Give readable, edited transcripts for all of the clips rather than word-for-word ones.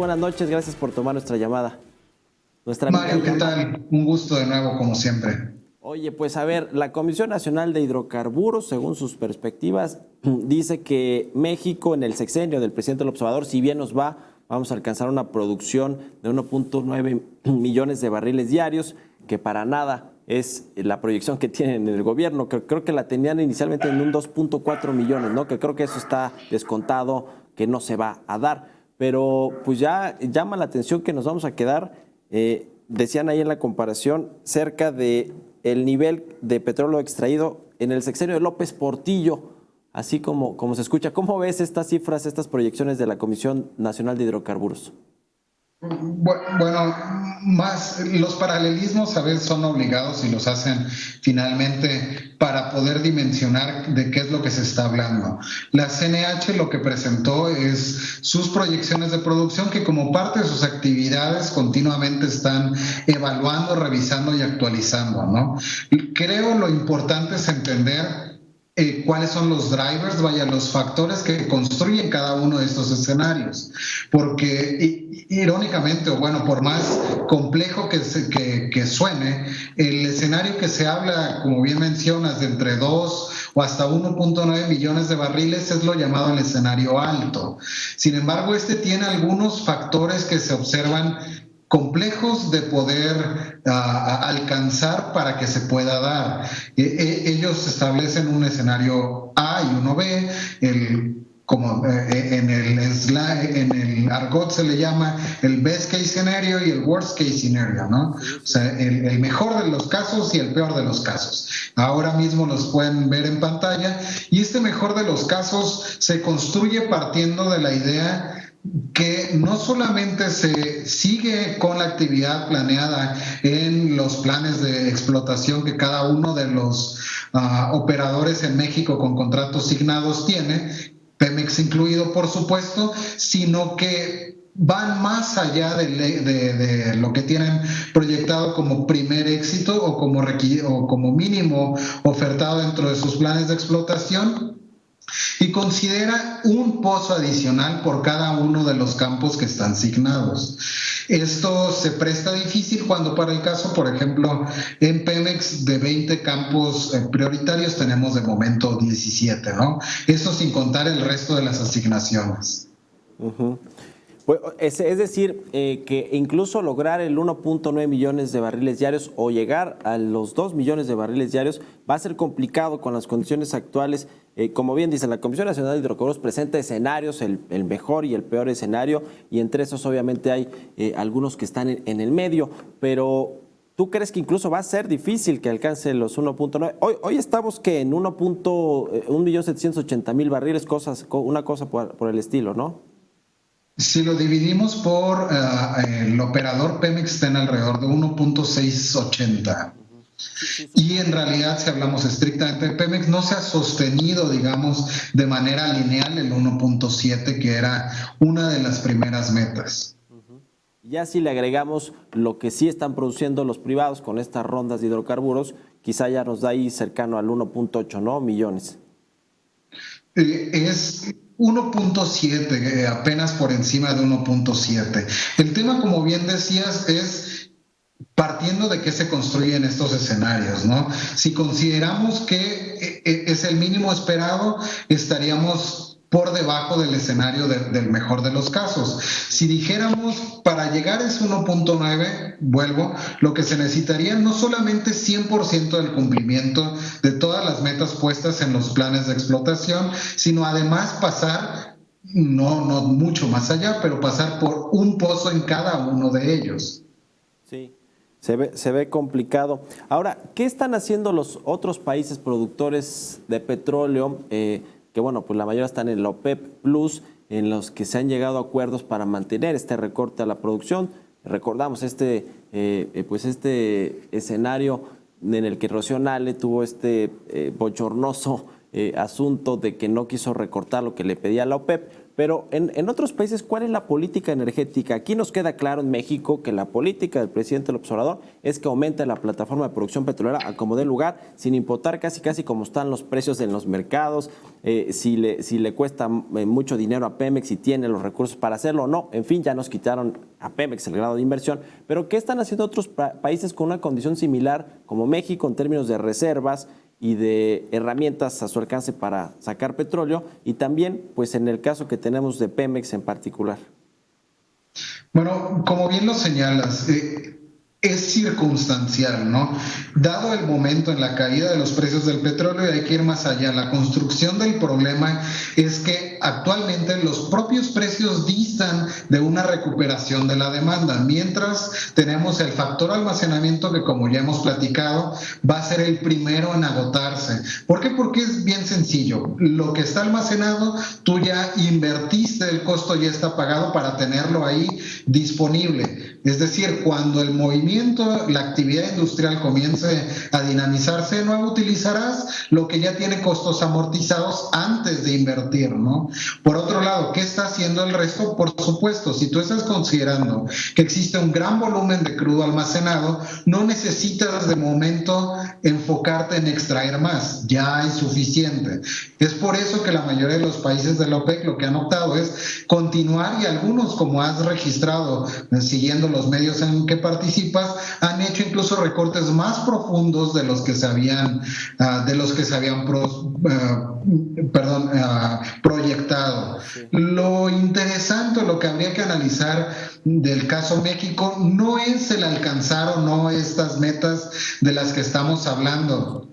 Buenas noches, gracias por tomar nuestra llamada. Mario, ¿qué tal? Un gusto de nuevo, como siempre. Oye, pues a ver, la Comisión Nacional de Hidrocarburos, según sus perspectivas, dice que México en el sexenio del presidente López Obrador, si bien nos va, vamos a alcanzar una producción de 1.9 millones de barriles diarios, que para nada es la proyección que tienen en el gobierno. Creo que la tenían inicialmente en un 2.4 millones, ¿no? Que creo que eso está descontado, que no se va a dar. Pero pues ya llama la atención que nos vamos a quedar, decían ahí en la comparación, cerca de el nivel de petróleo extraído en el sexenio de López Portillo, así como se escucha. ¿Cómo ves estas cifras, estas proyecciones de la Comisión Nacional de Hidrocarburos? Bueno, más los paralelismos a veces son obligados y los hacen finalmente para poder dimensionar de qué es lo que se está hablando. La CNH lo que presentó es sus proyecciones de producción que como parte de sus actividades continuamente están evaluando, revisando y actualizando, ¿no? Creo lo importante es entender cuáles son los drivers, vaya, los factores que construyen cada uno de estos escenarios. Porque irónicamente, o bueno, por más complejo que suene, el escenario que se habla, como bien mencionas, de entre 2 o hasta 1.9 millones de barriles es lo llamado el escenario alto. Sin embargo, este tiene algunos factores que se observan complejos de poder alcanzar para que se pueda dar. Ellos establecen un escenario A y uno B, como en el argot se le llama el best case scenario y el worst case scenario, ¿no? O sea, el mejor de los casos y el peor de los casos. Ahora mismo los pueden ver en pantalla y este mejor de los casos se construye partiendo de la idea que no solamente se sigue con la actividad planeada en los planes de explotación que cada uno de los operadores en México con contratos signados tiene, Pemex incluido por supuesto, sino que van más allá de lo que tienen proyectado como primer éxito o como mínimo ofertado dentro de sus planes de explotación y considera un pozo adicional por cada uno de los campos que están signados. Esto se presta difícil cuando para el caso, por ejemplo, en Pemex de 20 campos prioritarios tenemos de momento 17, ¿no? Eso sin contar el resto de las asignaciones. Es decir, que incluso lograr el 1.9 millones de barriles diarios o llegar a los 2 millones de barriles diarios va a ser complicado con las condiciones actuales. Como bien dice, la Comisión Nacional de Hidrocarburos presenta escenarios, el mejor y el peor escenario, y entre esos obviamente hay algunos que están en el medio, pero ¿tú crees que incluso va a ser difícil que alcance los 1.9? Hoy estamos que en 1.780.000 barriles, una cosa por el estilo, ¿no? Si lo dividimos por el operador Pemex está en alrededor de 1.680. Y en realidad, si hablamos estrictamente de Pemex, no se ha sostenido, digamos, de manera lineal el 1.7, que era una de las primeras metas. Ya si le agregamos lo que sí están produciendo los privados con estas rondas de hidrocarburos, quizá ya nos da ahí cercano al 1.8, ¿no? Millones. Es 1.7, apenas por encima de 1.7. El tema, como bien decías, es partiendo de qué se construyen estos escenarios, ¿no? Si consideramos que es el mínimo esperado, estaríamos por debajo del escenario del mejor de los casos. Si dijéramos, para llegar a ese 1.9, vuelvo, lo que se necesitaría no solamente 100% del cumplimiento de todas las metas puestas en los planes de explotación, sino además pasar, no mucho más allá, pero pasar por un pozo en cada uno de ellos. Sí. Se ve complicado. Ahora, ¿qué están haciendo los otros países productores de petróleo? Que bueno, pues la mayoría están en la OPEP Plus, en los que se han llegado a acuerdos para mantener este recorte a la producción. Recordamos este escenario en el que Rocío Nale tuvo este bochornoso asunto de que no quiso recortar lo que le pedía la OPEP, pero en otros países, ¿cuál es la política energética? Aquí nos queda claro en México que la política del presidente López Obrador es que aumente la plataforma de producción petrolera a como dé lugar, sin importar casi como están los precios en los mercados, si le cuesta mucho dinero a Pemex, si tiene los recursos para hacerlo o no. En fin, ya nos quitaron a Pemex el grado de inversión. Pero ¿qué están haciendo otros países con una condición similar como México en términos de reservas y de herramientas a su alcance para sacar petróleo? Y también, pues en el caso que tenemos de Pemex en particular. Bueno, como bien lo señalas, es circunstancial, ¿no? Dado el momento en la caída de los precios del petróleo, hay que ir más allá. La construcción del problema es que actualmente los propios precios distan de una recuperación de la demanda, mientras tenemos el factor almacenamiento que, como ya hemos platicado, va a ser el primero en agotarse. ¿Por qué? Porque es bien sencillo. Lo que está almacenado, tú ya invertiste, el costo ya está pagado para tenerlo ahí disponible. Es decir, cuando el movimiento, la actividad industrial comience a dinamizarse de nuevo, utilizarás lo que ya tiene costos amortizados antes de invertir, ¿no? Por otro lado, ¿qué está haciendo el resto? Por supuesto, si tú estás considerando que existe un gran volumen de crudo almacenado, no necesitas de momento enfocarte en extraer más, ya hay suficiente. Es por eso que la mayoría de los países de la OPEC lo que han optado es continuar, y algunos, como has registrado siguiendo los medios en que participas, han hecho incluso recortes más profundos de los que se habían proyectado. Lo interesante, lo que habría que analizar del caso México no es el alcanzar o no estas metas de las que estamos hablando.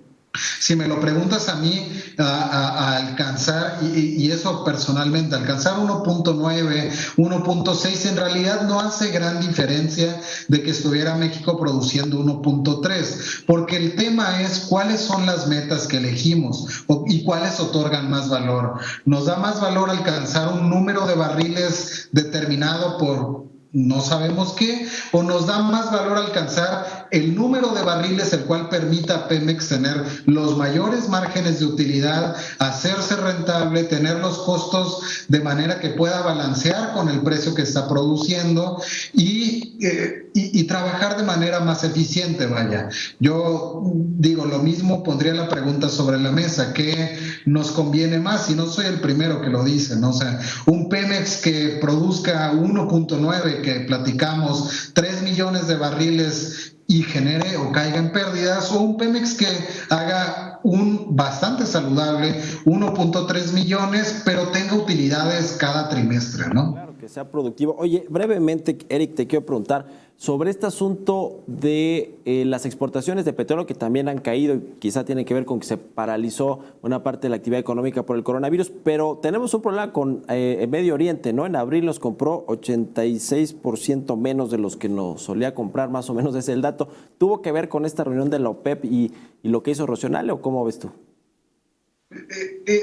Si me lo preguntas a mí, a alcanzar, y eso personalmente, alcanzar 1.9, 1.6, en realidad no hace gran diferencia de que estuviera México produciendo 1.3, porque el tema es cuáles son las metas que elegimos y cuáles otorgan más valor. ¿Nos da más valor alcanzar un número de barriles determinado por no sabemos qué, o nos da más valor alcanzar el número de barriles el cual permita a Pemex tener los mayores márgenes de utilidad, hacerse rentable, tener los costos de manera que pueda balancear con el precio que está produciendo y trabajar de manera más eficiente? Vaya, yo digo lo mismo, pondría la pregunta sobre la mesa: ¿qué nos conviene más? Y no soy el primero que lo dice, ¿no? O sea, un Pemex que produzca 1.9, que platicamos 3 millones de barriles y genere o caiga en pérdidas, o un Pemex que haga un bastante saludable 1.3 millones, pero tenga utilidades cada trimestre, ¿no? Claro, que sea productivo. Oye, brevemente, Eric, te quiero preguntar sobre este asunto de las exportaciones de petróleo, que también han caído y quizá tiene que ver con que se paralizó una parte de la actividad económica por el coronavirus, pero tenemos un problema con Medio Oriente, ¿no? En abril nos compró 86% menos de los que nos solía comprar, más o menos es el dato. ¿Tuvo que ver con esta reunión de la OPEP y lo que hizo Rocionale, o cómo ves tú?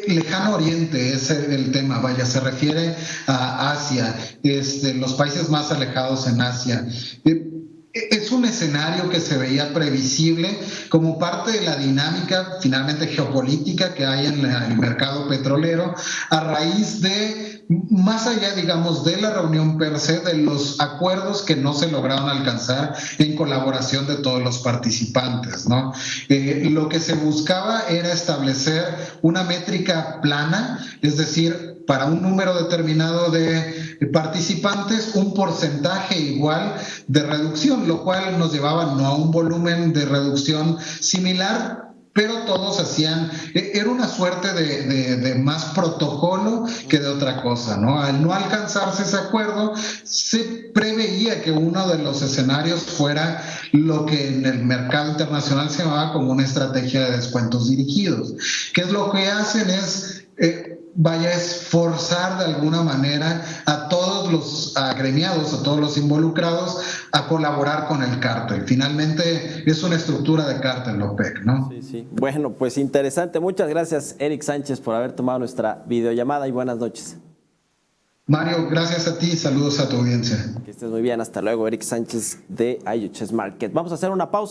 Lejano Oriente es el tema, vaya, se refiere a Asia, los países más alejados en Asia. Es un escenario que se veía previsible como parte de la dinámica finalmente geopolítica que hay en el mercado petrolero, a raíz de, más allá, digamos, de la reunión per se, de los acuerdos que no se lograron alcanzar en colaboración de todos los participantes, ¿no? Lo que se buscaba era establecer una métrica plana, es decir, para un número determinado de participantes, un porcentaje igual de reducción, lo cual nos llevaba no a un volumen de reducción similar, pero todos hacían, era una suerte de más protocolo que de otra cosa, ¿no? Al no alcanzarse ese acuerdo, se preveía que uno de los escenarios fuera lo que en el mercado internacional se llamaba como una estrategia de descuentos dirigidos. ¿Qué es lo que hacen? Es forzar de alguna manera a todos los agremiados, a todos los involucrados a colaborar con el cártel. Finalmente es una estructura de cártel OPEC, ¿no? Sí, sí. Bueno, pues interesante. Muchas gracias, Eric Sánchez, por haber tomado nuestra videollamada y buenas noches. Mario, gracias a ti, saludos a tu audiencia. Que estés muy bien, hasta luego. Eric Sánchez de IHS Markit. Vamos a hacer una pausa.